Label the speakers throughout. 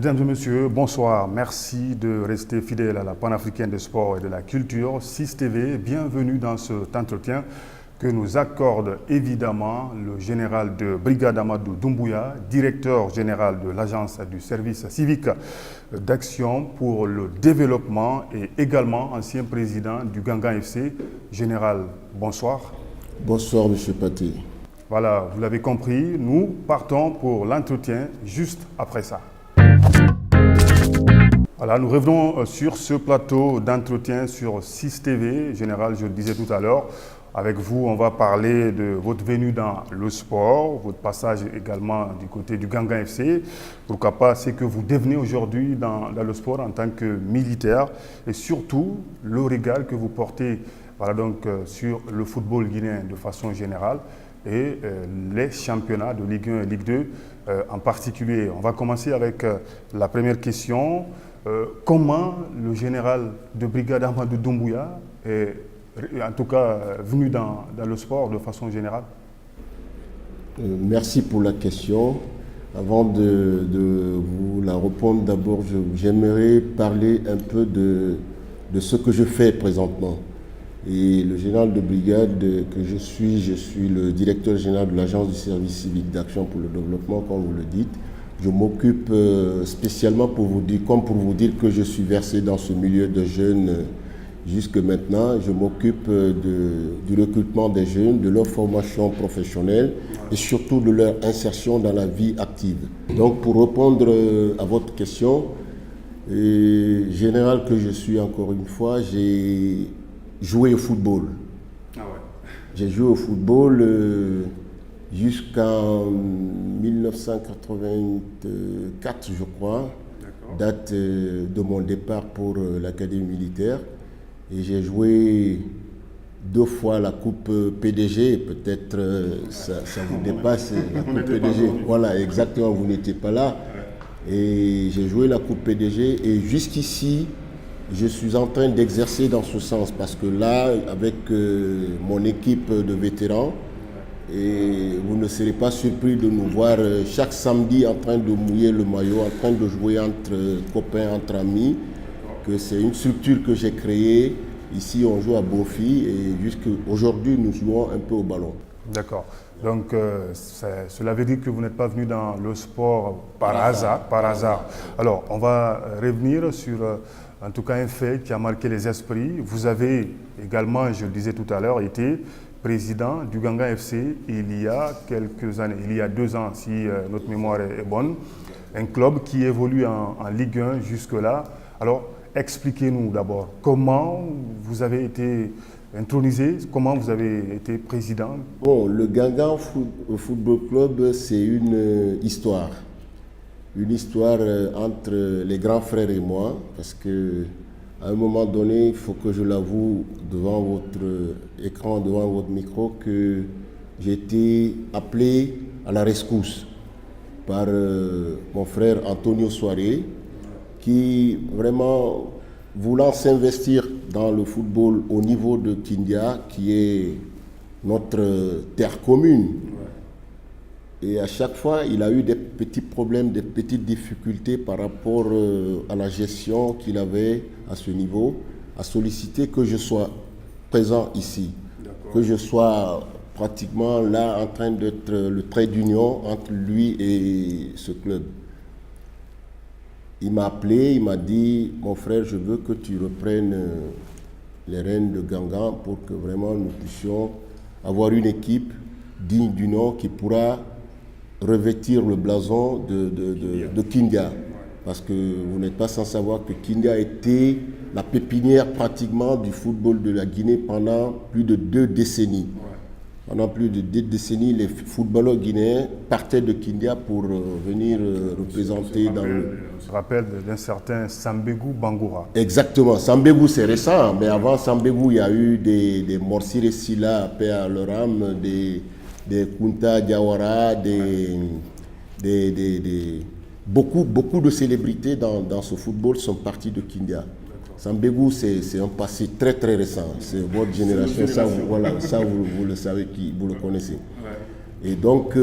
Speaker 1: Mesdames et messieurs, bonsoir. Merci de rester fidèles à la panafricaine des sports et de la culture, 6TV. Bienvenue dans cet entretien que nous accorde évidemment le général de brigade Amadou Doumbouya, directeur général de l'agence du service civique d'action pour le développement et également ancien président du Gangan FC. Général, bonsoir.
Speaker 2: Bonsoir, M. Paté.
Speaker 1: Voilà, vous l'avez compris, nous partons pour l'entretien juste après ça. Voilà, nous revenons sur ce plateau d'entretien sur 6TV. Général, je le disais tout à l'heure, avec vous, on va parler de votre venue dans le sport, votre passage également du côté du Gangan FC. Pourquoi pas, c'est que vous devenez aujourd'hui dans le sport en tant que militaire et surtout le regard que vous portez sur le football guinéen de façon générale et les championnats de Ligue 1 et Ligue 2 en particulier. On va commencer avec la première question. Comment le général de brigade Amadou Doumbouya est en tout cas venu dans le sport de façon générale?
Speaker 2: Merci pour la question. Avant de vous la répondre, d'abord, j'aimerais parler un peu de ce que je fais présentement. Et le général de brigade que je suis le directeur général de l'agence du service civique d'action pour le développement, comme vous le dites. Je m'occupe spécialement pour vous dire que je suis versé dans ce milieu de jeunes jusque maintenant. Je m'occupe du recrutement des jeunes, de leur formation professionnelle et surtout de leur insertion dans la vie active. Donc pour répondre à votre question, général que je suis encore une fois, j'ai joué au football. Ah ouais. J'ai joué au football jusqu'en 1984, je crois, date de mon départ pour l'académie militaire. Et j'ai joué 2 fois la Coupe PDG, peut-être ça vous dépasse, la Coupe PDG. Voilà, exactement, vous n'étiez pas là. Et j'ai joué la Coupe PDG et jusqu'ici, je suis en train d'exercer dans ce sens parce que là, avec mon équipe de vétérans, et vous ne serez pas surpris de nous voir chaque samedi en train de mouiller le maillot, en train de jouer entre copains, entre amis, que c'est une structure que j'ai créée. Ici, on joue à Bofi et jusqu'aujourd'hui, nous jouons un peu au ballon.
Speaker 1: D'accord. Donc, cela veut dire que vous n'êtes pas venu dans le sport par hasard. Alors, on va revenir sur, en tout cas, un fait qui a marqué les esprits. Vous avez également, je le disais tout à l'heure, été président du Gangan FC il y a quelques années, il y a 2 ans, si notre mémoire est bonne. Un club qui évolue en Ligue 1 jusque-là. Alors, expliquez-nous d'abord comment vous avez été intronisé, comment vous avez été président.
Speaker 2: Bon, le Gangan Football Club, c'est une histoire. Une histoire entre les grands frères et moi, parce que à un moment donné, il faut que je l'avoue devant votre écran, devant votre micro, que j'ai été appelé à la rescousse par mon frère Antonio Soiré, qui vraiment, voulant s'investir dans le football au niveau de Kindia, qui est notre terre commune. Et à chaque fois, il a eu des petits problèmes, des petites difficultés par rapport à la gestion qu'il avait à ce niveau, a sollicité que je sois présent ici, que je sois pratiquement là en train d'être le trait d'union entre lui et ce club. Il m'a appelé, il m'a dit, mon frère, je veux que tu reprennes les rênes de Gangan pour que vraiment nous puissions avoir une équipe digne du nom qui pourra revêtir le blason de Kindia. Parce que vous n'êtes pas sans savoir que Kindia était la pépinière pratiquement du football de la Guinée pendant plus de 2 décennies. Pendant plus de 2 décennies, les footballeurs guinéens partaient de Kindia pour venir représenter dans le...
Speaker 1: On se rappelle d'un certain Sambégou Bangoura.
Speaker 2: Exactement. Sambégou, c'est récent, mais avant Sambégou, il y a eu des Morsire Silla, paix à leur âme, des Kunta Diawara, beaucoup de célébrités dans ce football sont partis de Kindia. Sambégou, c'est un passé très très récent. C'est votre génération, ça vous le savez, vous le connaissez. Et donc,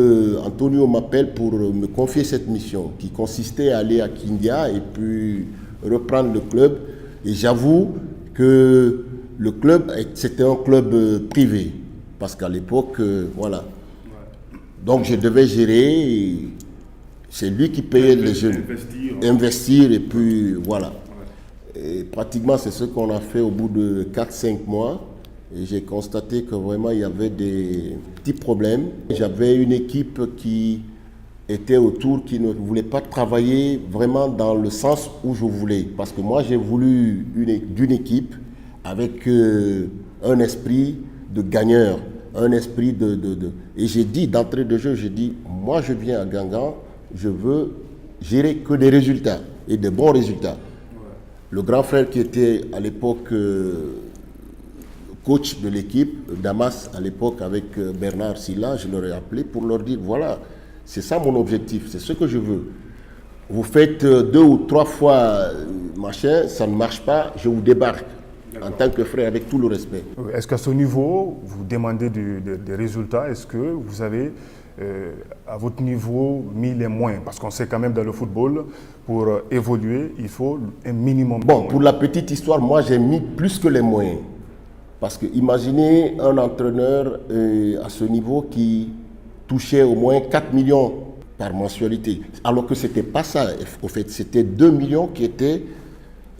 Speaker 2: Antonio m'appelle pour me confier cette mission qui consistait à aller à Kindia et puis reprendre le club. Et j'avoue que le club, c'était un club privé. Parce qu'à l'époque, voilà. Donc, je devais gérer. Et c'est lui qui payait les jeunes. Investir et puis voilà. Et pratiquement, c'est ce qu'on a fait au bout de 4-5 mois. Et j'ai constaté que vraiment, il y avait des petits problèmes. J'avais une équipe qui était autour, qui ne voulait pas travailler vraiment dans le sens où je voulais. Parce que moi, j'ai voulu d'une équipe avec un esprit de gagneur, un esprit Et j'ai dit, d'entrée de jeu, j'ai dit, moi, je viens à Guingamp, je veux gérer que des résultats et des bons résultats. Le grand frère qui était à l'époque coach de l'équipe, Damas à l'époque avec Bernard Silla, je leur ai appelé pour leur dire, voilà, c'est ça mon objectif, c'est ce que je veux. Vous faites 2 ou 3 fois machin, ça ne marche pas, je vous débarque en tant que frère avec tout le respect.
Speaker 1: Est-ce qu'à ce niveau, vous demandez des résultats? Est-ce que vous avez, à votre niveau, mis les moyens? Parce qu'on sait quand même dans le football, pour évoluer, il faut un minimum de
Speaker 2: Bon,
Speaker 1: moyens.
Speaker 2: pour la petite histoire, moi j'ai mis plus que les moyens. Parce que imaginez un entraîneur à ce niveau qui touchait au moins 4 millions par mensualité. Alors que ce n'était pas ça. Au fait, c'était 2 millions qui étaient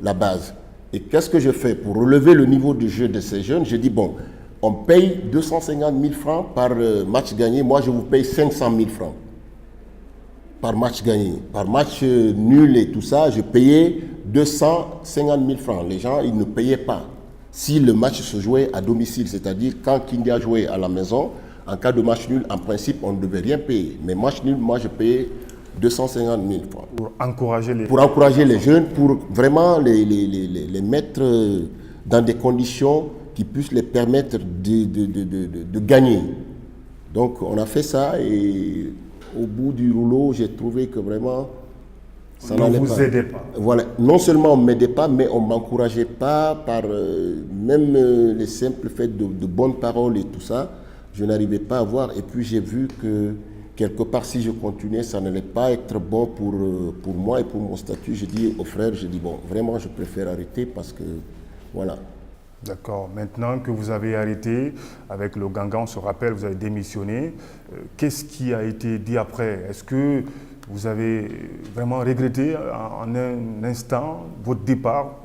Speaker 2: la base. Et qu'est-ce que je fais pour relever le niveau de jeu de ces jeunes? Je dis, bon, on paye 250 000 francs par match gagné. Moi, je vous paye 500 000 francs par match gagné. Par match nul et tout ça, je payais 250 000 francs. Les gens, ils ne payaient pas. Si le match se jouait à domicile, c'est-à-dire quand Kindia jouait à la maison, en cas de match nul, en principe, on ne devait rien payer. Mais match nul, moi, je payais 250 000 francs.
Speaker 1: Pour encourager
Speaker 2: les jeunes, pour vraiment les mettre dans des conditions qui puissent les permettre de gagner. Donc, on a fait ça et au bout du rouleau, j'ai trouvé que vraiment...
Speaker 1: Ça ne vous aidait pas.
Speaker 2: Voilà. Non seulement on ne m'aidait pas, mais on ne m'encourageait pas par même les simples faits de bonnes paroles et tout ça. Je n'arrivais pas à voir. Et puis j'ai vu que quelque part, si je continuais, ça n'allait pas être bon pour moi et pour mon statut. J'ai dit aux frères, j'ai dit, bon, vraiment, je préfère arrêter parce que, voilà.
Speaker 1: D'accord. Maintenant que vous avez arrêté avec le Guingamp, on se rappelle, vous avez démissionné. Qu'est-ce qui a été dit après? Est-ce que vous avez vraiment regretté en un instant votre départ?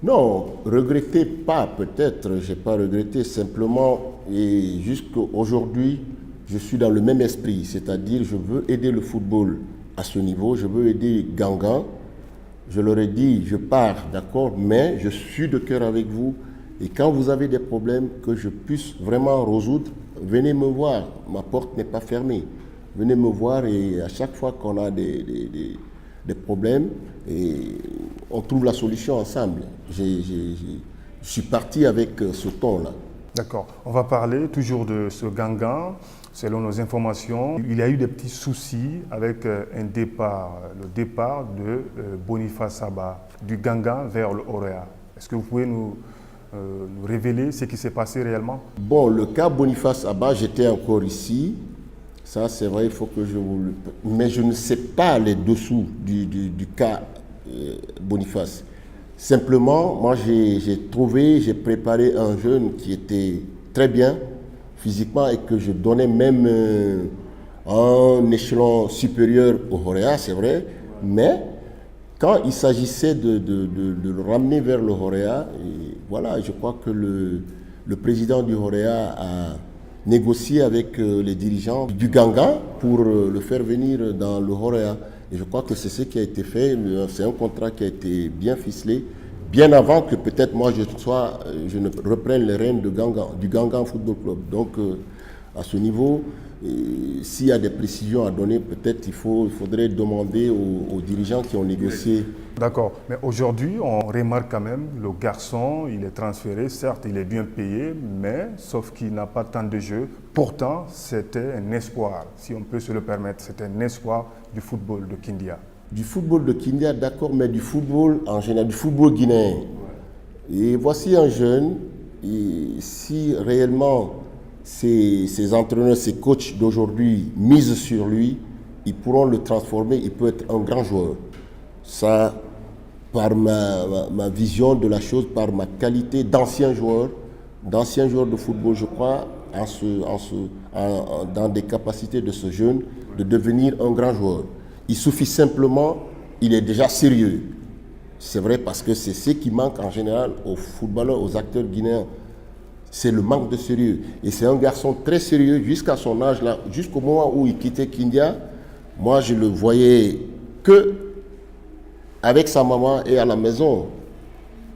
Speaker 2: Non, regretter pas peut-être, je n'ai pas regretté, simplement, et jusqu'aujourd'hui, je suis dans le même esprit, c'est-à-dire je veux aider le football à ce niveau, je veux aider Guingamp. Je leur ai dit, je pars, d'accord, mais je suis de cœur avec vous, et quand vous avez des problèmes que je puisse vraiment résoudre, venez me voir, ma porte n'est pas fermée. Venez me voir et à chaque fois qu'on a des problèmes, et on trouve la solution ensemble. Je suis parti avec ce ton-là.
Speaker 1: D'accord. On va parler toujours de ce Guingamp. Selon nos informations, il y a eu des petits soucis avec le départ de Boniface Saba, du Guingamp vers le Horéa. Est-ce que vous pouvez nous révéler ce qui s'est passé réellement?
Speaker 2: Bon, le cas Boniface Saba, j'étais encore ici. Ça, c'est vrai, il faut que je vous le... Mais je ne sais pas les dessous du cas Boniface. Simplement, moi, j'ai préparé un jeune qui était très bien physiquement et que je donnais même un échelon supérieur au Horéa, c'est vrai. Mais quand il s'agissait de le ramener vers le Horéa, voilà, je crois que le président du Horéa a négocié avec les dirigeants du Guingamp pour le faire venir dans le Horéa. Et je crois que c'est ce qui a été fait. C'est un contrat qui a été bien ficelé, bien avant que peut-être moi je ne reprenne les rênes du Guingamp Football Club. Donc à ce niveau, s'il y a des précisions à donner, peut-être il faudrait demander aux dirigeants qui ont négocié.
Speaker 1: D'accord, mais aujourd'hui, on remarque quand même, le garçon, il est transféré, certes, il est bien payé, mais sauf qu'il n'a pas tant de jeux. Pourtant, c'était un espoir, si on peut se le permettre, c'était un espoir du football de Kindia.
Speaker 2: Du football de Kindia, d'accord, mais du football en général, du football guinéen. Et voici un jeune, et si réellement ces entraîneurs, ces coachs d'aujourd'hui misent sur lui, ils pourront le transformer, il peut être un grand joueur. Ça, par ma vision de la chose, par ma qualité d'ancien joueur de football, je crois dans des capacités de ce jeune de devenir un grand joueur. Il suffit simplement, il est déjà sérieux. C'est vrai parce que c'est ce qui manque en général aux footballeurs, aux acteurs guinéens. C'est le manque de sérieux. Et c'est un garçon très sérieux jusqu'à son âge là, jusqu'au moment où il quittait Kindia. Moi, je le voyais que avec sa maman et à la maison.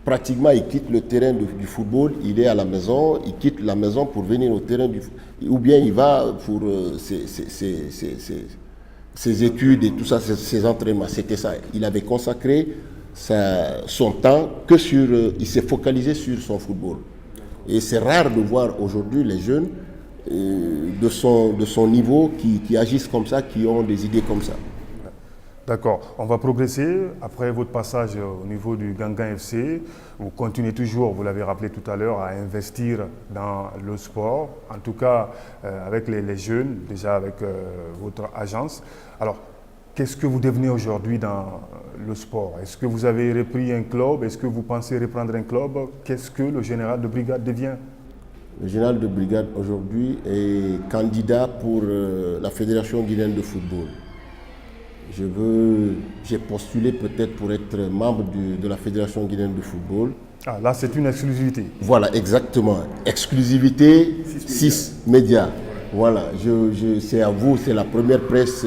Speaker 2: Pratiquement, il quitte le terrain du football, il est à la maison, il quitte la maison pour venir au terrain du football. Ou bien il va pour ses études et tout ça, ses entraînements. C'était ça. Il avait consacré son temps que sur... il s'est focalisé sur son football. Et c'est rare de voir aujourd'hui les jeunes de son niveau qui agissent comme ça, qui ont des idées comme ça.
Speaker 1: D'accord, on va progresser. Après votre passage au niveau du Gangan FC, vous continuez toujours, vous l'avez rappelé tout à l'heure, à investir dans le sport, en tout cas avec les jeunes, déjà avec votre agence. Alors, qu'est-ce que vous devenez aujourd'hui dans le sport? Est-ce que vous avez repris un club? Est-ce que vous pensez reprendre un club? Qu'est-ce que le général de brigade devient?
Speaker 2: Le général de brigade aujourd'hui est candidat pour la Fédération guinéenne de football. J'ai postulé peut-être pour être membre de la Fédération guinéenne de football.
Speaker 1: Ah, là, c'est une exclusivité.
Speaker 2: Voilà, exactement. Exclusivité, 6 médias. Voilà, c'est à vous, c'est la première presse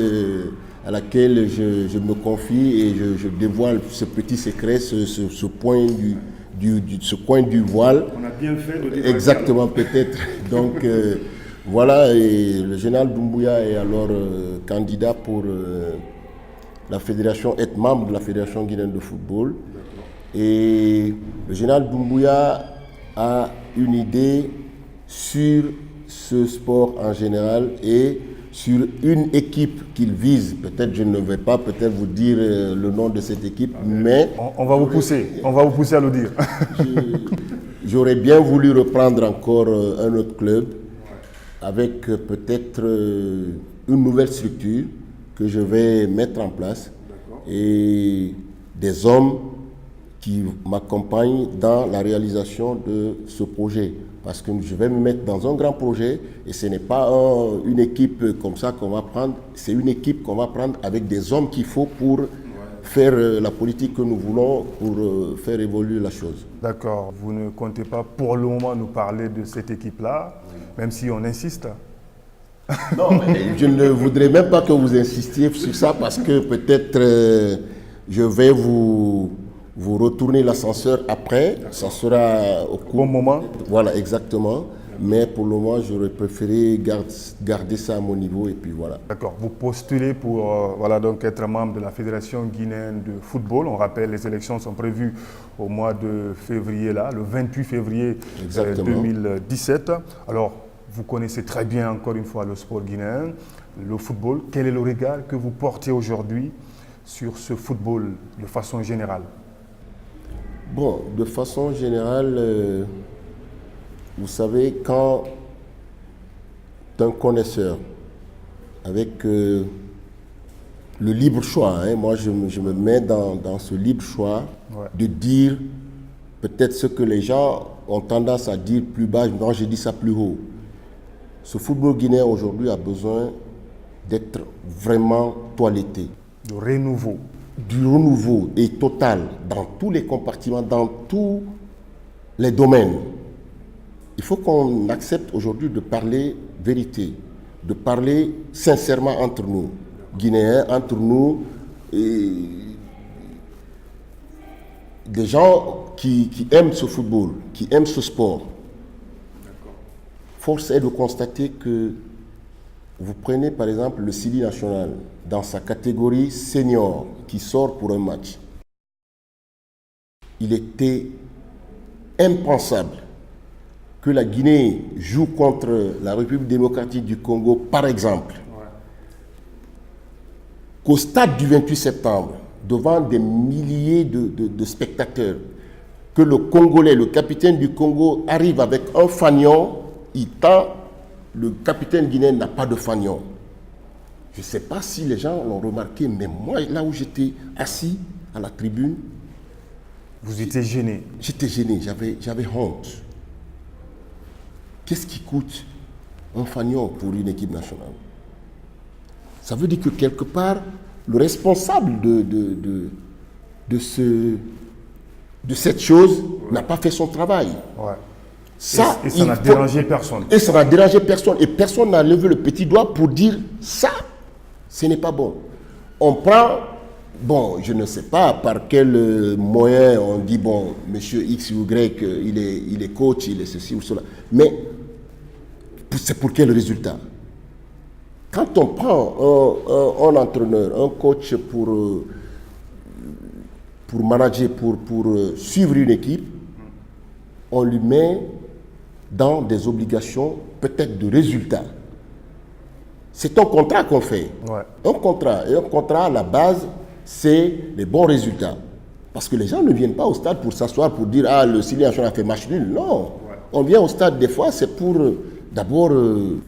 Speaker 2: à laquelle je me confie et je dévoile ce petit secret, ce coin du voile.
Speaker 1: On a bien fait de dévoiler.
Speaker 2: Exactement, peut-être. Donc, voilà, et le général Doumbouya est alors candidat pour la fédération, être membre de la Fédération guinéenne de football. Et le général Doumbouya a une idée sur ce sport en général et sur une équipe qu'il vise. Peut-être je ne vais pas peut-être vous dire le nom de cette équipe, mais...
Speaker 1: On va vous pousser à le dire.
Speaker 2: J'aurais bien voulu reprendre encore un autre club avec peut-être une nouvelle structure que je vais mettre en place et des hommes qui m'accompagnent dans la réalisation de ce projet. Parce que je vais me mettre dans un grand projet et ce n'est pas une équipe comme ça qu'on va prendre, c'est une équipe qu'on va prendre avec des hommes qu'il faut pour faire la politique que nous voulons, pour faire évoluer la chose.
Speaker 1: D'accord, vous ne comptez pas pour le moment nous parler de cette équipe-là, même si on insiste.
Speaker 2: Non, mais je ne voudrais même pas que vous insistiez sur ça parce que peut-être je vais vous retourner l'ascenseur après. Ça sera au
Speaker 1: bon moment.
Speaker 2: Voilà, exactement. Mais pour le moment, j'aurais préféré garder ça à mon niveau et puis voilà.
Speaker 1: D'accord. Vous postulez pour voilà, donc être membre de la Fédération guinéenne de football. On rappelle, les élections sont prévues au mois de février, là, le 28 février 2017. Alors, vous connaissez très bien, encore une fois, le sport guinéen, le football. Quel est le regard que vous portez aujourd'hui sur ce football de façon générale?
Speaker 2: Bon, de façon générale, vous savez, quand un connaisseur, avec le libre choix, hein, moi je me mets dans ce libre choix de dire peut-être ce que les gens ont tendance à dire plus bas, moi je dis ça plus haut. Ce football guinéen aujourd'hui a besoin d'être vraiment toiletté.
Speaker 1: De renouveau.
Speaker 2: Du renouveau et total dans tous les compartiments, dans tous les domaines. Il faut qu'on accepte aujourd'hui de parler vérité, de parler sincèrement entre nous, Guinéens, entre nous, et des gens qui aiment ce football, qui aiment ce sport. Force est de constater que vous prenez par exemple le Sili national dans sa catégorie senior qui sort pour un match. Il était impensable que la Guinée joue contre la République démocratique du Congo, par exemple, qu'au stade du 28 septembre, devant des milliers de spectateurs, que le Congolais, le capitaine du Congo, arrive avec un fanion, il tend le capitaine guinéen n'a pas de fanion. Je ne sais pas si les gens l'ont remarqué, mais moi, là où j'étais assis à la tribune,
Speaker 1: Vous étiez gêné.
Speaker 2: j'étais gêné, j'avais honte. Qu'est-ce qui coûte un fanion pour une équipe nationale? Ça veut dire que quelque part, le responsable de cette chose n'a pas fait son travail.
Speaker 1: Ouais.
Speaker 2: Ça,
Speaker 1: et ça n'a dérangé personne.
Speaker 2: Et ça n'a dérangé personne. Et personne n'a levé le petit doigt pour dire ça, ce n'est pas bon. On prend, bon, je ne sais pas par quel moyen on dit, bon, monsieur X ou Y, il est coach, il est ceci ou cela. Mais c'est pour quel résultat? Quand on prend un entraîneur, un coach pour manager, pour suivre une équipe, on lui met dans des obligations peut-être de résultats. C'est un contrat qu'on fait.
Speaker 1: Ouais.
Speaker 2: Un contrat. Et un contrat, à la base, c'est les bons résultats. Parce que les gens ne viennent pas au stade pour s'asseoir, pour dire « Ah, le Syrie a fait match nul ». Non. Ouais. On vient au stade des fois, c'est pour d'abord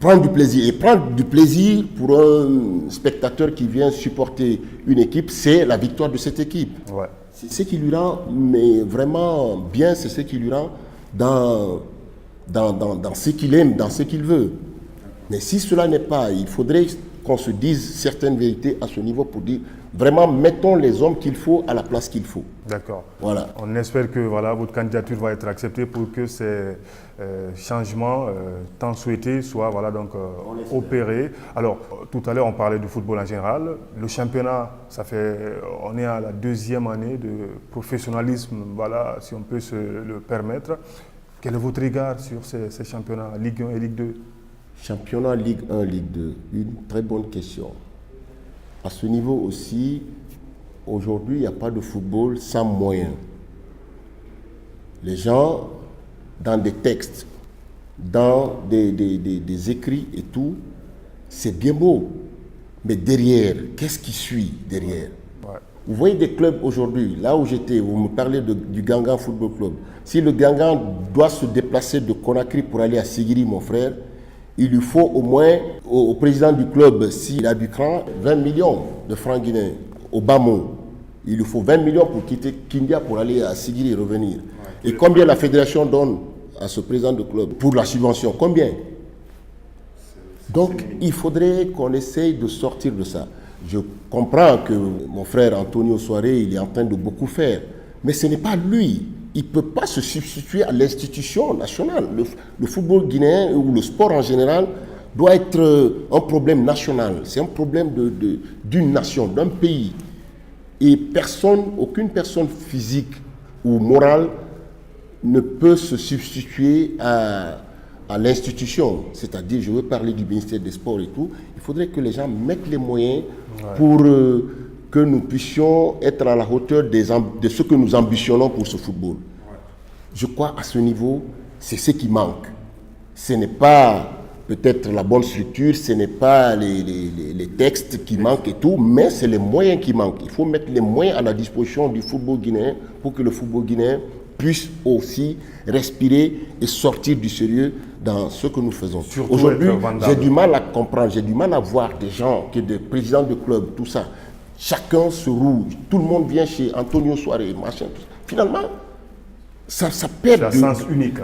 Speaker 2: prendre du plaisir. Et prendre du plaisir pour un spectateur qui vient supporter une équipe, c'est la victoire de cette équipe.
Speaker 1: Ouais.
Speaker 2: C'est ce qui lui rend mais vraiment bien, c'est ce qui lui rend dans ce qu'il aime, dans ce qu'il veut. Mais si cela n'est pas, il faudrait qu'on se dise certaines vérités à ce niveau pour dire vraiment mettons les hommes qu'il faut à la place qu'il faut.
Speaker 1: D'accord.
Speaker 2: Voilà.
Speaker 1: On espère que voilà, votre candidature va être acceptée pour que ces changements tant souhaités soient voilà, donc, opérés. Alors, tout à l'heure, on parlait du football en général. Le championnat, on est à la 2e année de professionnalisme, voilà, si on peut se le permettre. Quel est votre regard sur ces championnats, Ligue 1 et Ligue 2?
Speaker 2: Championnat Ligue 1, Ligue 2, une très bonne question. À ce niveau aussi, aujourd'hui, il n'y a pas de football sans moyens. Les gens, dans des textes, dans des écrits et tout, c'est bien beau. Mais derrière, qu'est-ce qui suit derrière? Ouais. Vous voyez des clubs aujourd'hui, là où j'étais, vous me parlez du Gangan Football Club. Si le Gangan doit se déplacer de Conakry pour aller à Sigiri, mon frère, il lui faut au moins, au président du club, s'il a du cran, 20 millions de francs guinéens. Au bas mot, il lui faut 20 millions pour quitter Kindia pour aller à Sigiri et revenir. Ouais, et combien la fédération donne à ce président de club pour la subvention? Combien? Donc, il faudrait qu'on essaye de sortir de ça. Je comprends que mon frère Antonio Soiré, il est en train de beaucoup faire, mais ce n'est pas lui. Il ne peut pas se substituer à l'institution nationale. Le football guinéen ou le sport en général doit être un problème national. C'est un problème d'une nation, d'un pays. Et aucune personne physique ou morale ne peut se substituer à l'institution. C'est-à-dire, je veux parler du ministère des Sports et tout, il faudrait que les gens mettent les moyens pour que nous puissions être à la hauteur de ce que nous ambitionnons pour ce football. Je crois à ce niveau, c'est ce qui manque. Ce n'est pas peut-être la bonne structure, ce n'est pas les textes qui manquent et tout, mais c'est les moyens qui manquent. Il faut mettre les moyens à la disposition du football guinéen pour que le football guinéen puisse aussi respirer et sortir du sérieux dans ce que nous faisons. Aujourd'hui, j'ai du mal à comprendre, j'ai du mal à voir des gens, des présidents de club, tout ça. Chacun se roule, tout le monde vient chez Antonio Soiré, machin. Finalement, ça perd.
Speaker 1: C'est un sens unique.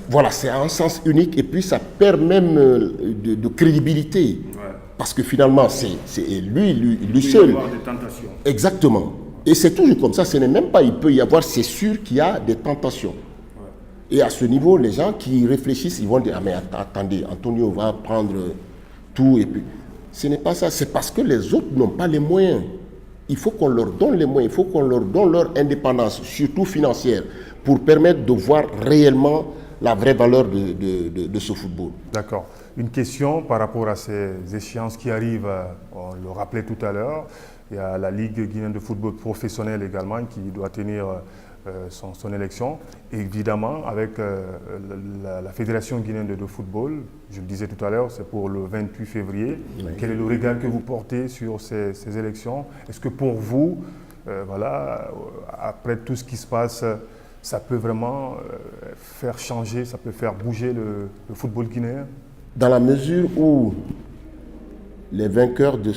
Speaker 2: Voilà, c'est un sens unique et puis ça perd même de crédibilité. Ouais. Parce que finalement, c'est lui seul. Il peut y avoir des tentations. Exactement. Et c'est toujours comme ça, ce n'est même pas, il peut y avoir, c'est sûr qu'il y a des tentations. Ouais. Et à ce niveau, les gens qui réfléchissent, ils vont dire, ah mais attendez, Antonio va prendre tout et puis... Ce n'est pas ça, c'est parce que les autres n'ont pas les moyens. Il faut qu'on leur donne les moyens, il faut qu'on leur donne leur indépendance, surtout financière, pour permettre de voir réellement la vraie valeur de ce football.
Speaker 1: D'accord. Une question par rapport à ces échéances qui arrivent, on le rappelait tout à l'heure, il y a la Ligue guinéenne de football professionnel également qui doit tenir son élection. Et évidemment, avec la Fédération guinéenne de football, je le disais tout à l'heure, c'est pour le 28 février. Oui. Quel est le regard que vous portez sur ces élections? Est-ce que pour vous, voilà, après tout ce qui se passe, ça peut vraiment faire changer, ça peut faire bouger le football guinéen?
Speaker 2: Dans la mesure où les vainqueurs de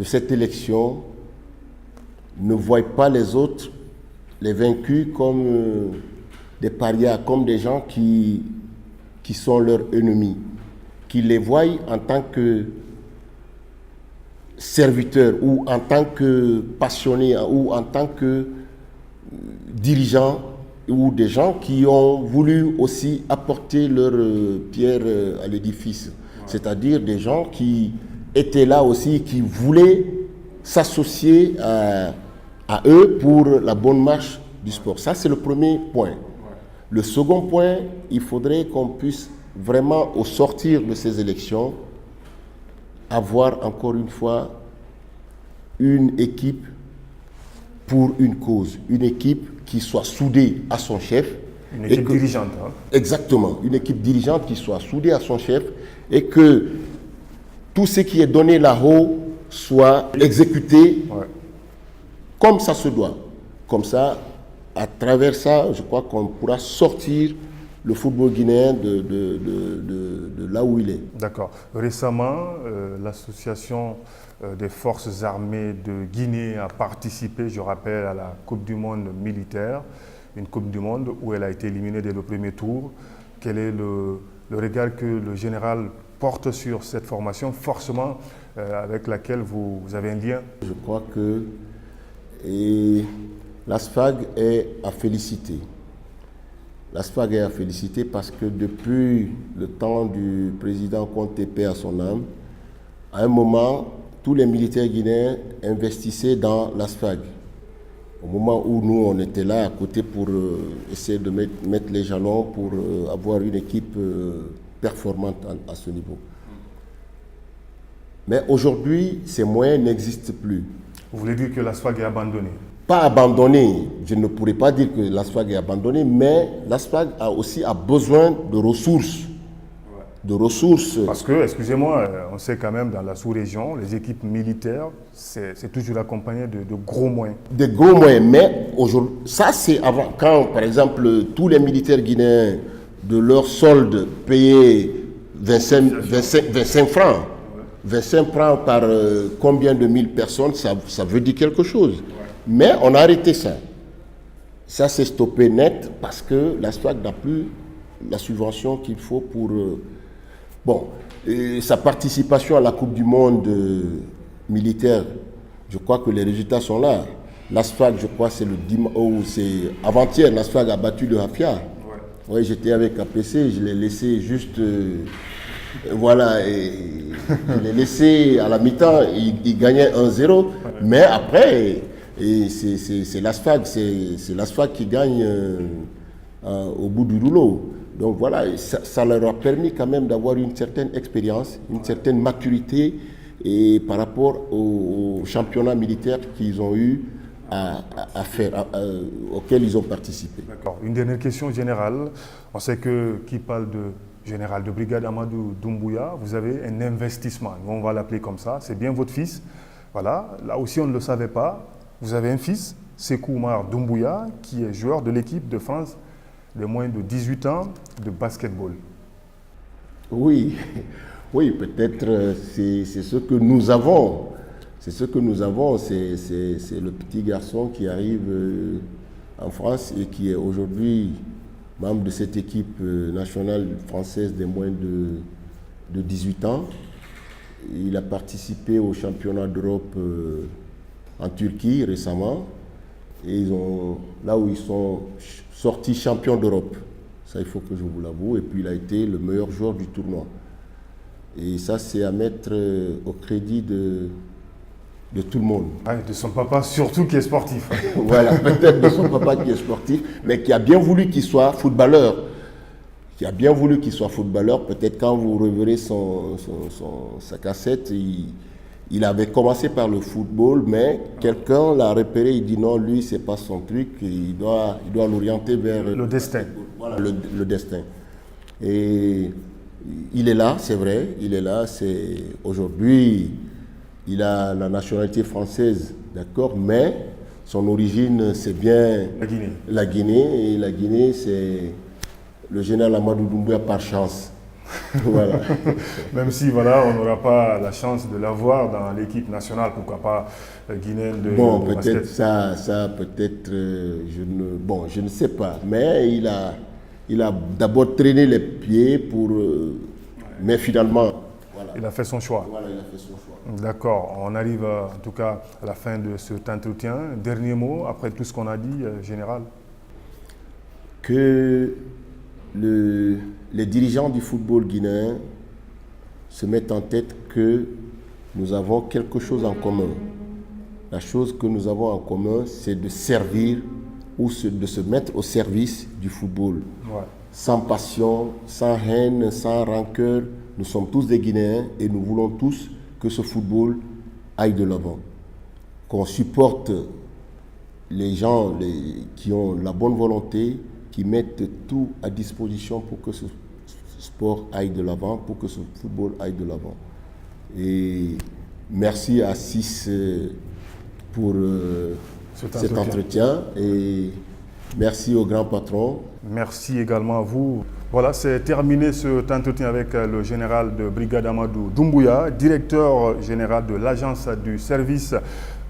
Speaker 2: cette élection ne voient pas les autres, les vaincus, comme des parias, comme des gens qui sont leurs ennemis, qui les voient en tant que serviteurs ou en tant que passionnés ou en tant que dirigeants ou des gens qui ont voulu aussi apporter leur pierre à l'édifice. C'est-à-dire des gens qui étaient là aussi, qui voulaient s'associer à eux pour la bonne marche du sport. Ça, c'est le premier point. Le second point, il faudrait qu'on puisse vraiment, au sortir de ces élections, avoir encore une fois une équipe pour une cause, une équipe qui soit soudée à son chef.
Speaker 1: Une équipe dirigeante. Hein.
Speaker 2: Exactement, une équipe dirigeante qui soit soudée à son chef et que tout ce qui est donné là-haut soit exécuté comme ça se doit. Comme ça, à travers ça, je crois qu'on pourra sortir le football guinéen de là où il est.
Speaker 1: D'accord. Récemment, l'association des forces armées de Guinée a participé, je rappelle, à la Coupe du Monde militaire, une Coupe du Monde où elle a été éliminée dès le premier tour. Quel est le regard que le général porte sur cette formation, forcément avec laquelle vous avez un lien?
Speaker 2: Je crois que l'ASFAG est à féliciter. L'ASFAG est à féliciter parce que depuis le temps du président Conté, paix à son âme, à un moment, tous les militaires guinéens investissaient dans l'ASFAG. Au moment où nous, on était là à côté pour essayer de mettre les jalons pour avoir une équipe performante à ce niveau. Mais aujourd'hui, ces moyens n'existent plus.
Speaker 1: Vous voulez dire que l'ASFAG est abandonné?
Speaker 2: Pas abandonné, je ne pourrais pas dire que l'ASFAG est abandonné, mais l'ASFAG a aussi besoin de ressources. De ressources.
Speaker 1: Parce que, excusez-moi, on sait quand même dans la sous-région, les équipes militaires, c'est toujours accompagné de gros moyens.
Speaker 2: De gros moyens, mais aujourd'hui, ça c'est avant, quand par exemple tous les militaires guinéens de leur solde payaient 25 francs. 25 francs par combien de mille personnes, ça veut dire quelque chose. Mais on a arrêté ça. Ça s'est stoppé net parce que l'ASFAG n'a plus la subvention qu'il faut pour... sa participation à la Coupe du Monde militaire, je crois que les résultats sont là. L'ASFAG, je crois, c'est avant-hier, l'ASFAG a battu le Hafia. Oui, j'étais avec APC, je l'ai laissé juste... je l'ai laissé à la mi-temps, il gagnait 1-0. Mais après... Et c'est l'ASFAG, c'est l'ASFAG qui gagne au bout du rouleau. Donc voilà, ça leur a permis quand même d'avoir une certaine expérience, une certaine maturité et par rapport au championnat militaire qu'ils ont eu à faire, auquel ils ont participé.
Speaker 1: D'accord. Une dernière question générale. On sait que qui parle de général de brigade Amadou Doumbouya, vous avez un investissement, on va l'appeler comme ça, c'est bien votre fils. Voilà, là aussi on ne le savait pas. Vous avez un fils, Sékou Oumar Doumbouya, qui est joueur de l'équipe de France de moins de 18 ans de basketball.
Speaker 2: Oui, peut-être c'est ce que nous avons. C'est ce que nous avons. C'est le petit garçon qui arrive en France et qui est aujourd'hui membre de cette équipe nationale française des moins de 18 ans. Il a participé au championnat d'Europe en Turquie récemment, et là où ils sont sortis champions d'Europe. Ça, il faut que je vous l'avoue. Et puis, il a été le meilleur joueur du tournoi. Et ça, c'est à mettre au crédit de tout le monde.
Speaker 1: Ah, de son papa, surtout, qui est sportif.
Speaker 2: Voilà, peut-être de son papa qui est sportif, mais qui a bien voulu qu'il soit footballeur. Peut-être quand vous reverrez sa cassette, il avait commencé par le football, mais quelqu'un l'a repéré, il dit non, lui, c'est pas son truc, il doit l'orienter vers...
Speaker 1: Le destin.
Speaker 2: Voilà, le destin. Et il est là, c'est vrai, aujourd'hui, il a la nationalité française, d'accord, mais son origine, c'est bien
Speaker 1: la Guinée.
Speaker 2: La Guinée, et la Guinée, c'est le général Amadou Doumbouya par chance. Voilà.
Speaker 1: Même si voilà, on n'aura pas la chance de l'avoir dans l'équipe nationale, pourquoi pas guinéenne de
Speaker 2: Bon,
Speaker 1: de
Speaker 2: peut-être
Speaker 1: basket.
Speaker 2: ça peut-être, je ne sais pas. Mais il a d'abord traîné les pieds pour, mais finalement, voilà.
Speaker 1: Il a fait son choix.
Speaker 2: Voilà, il a fait son choix.
Speaker 1: D'accord, on arrive en tout cas à la fin de cet entretien. Dernier mot, après tout ce qu'on a dit, général.
Speaker 2: Que les dirigeants du football guinéen se mettent en tête que nous avons quelque chose en commun. La chose que nous avons en commun, c'est de servir ou de se mettre au service du football.
Speaker 1: Ouais.
Speaker 2: Sans passion, sans haine, sans rancœur. Nous sommes tous des Guinéens et nous voulons tous que ce football aille de l'avant. Qu'on supporte les gens qui ont la bonne volonté, qui mettent tout à disposition pour que ce sport aille de l'avant, pour que ce football aille de l'avant. Et merci à Sis pour cet entretien et merci au grand patron.
Speaker 1: Merci également à vous. Voilà, c'est terminé cet entretien avec le général de brigade Amadou Doumbouya, directeur général de l'agence du service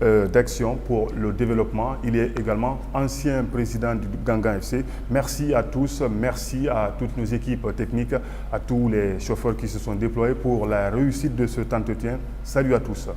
Speaker 1: d'action pour le développement. Il est également ancien président du Gangan FC. Merci à tous, merci à toutes nos équipes techniques, à tous les chauffeurs qui se sont déployés pour la réussite de cet entretien. Salut à tous.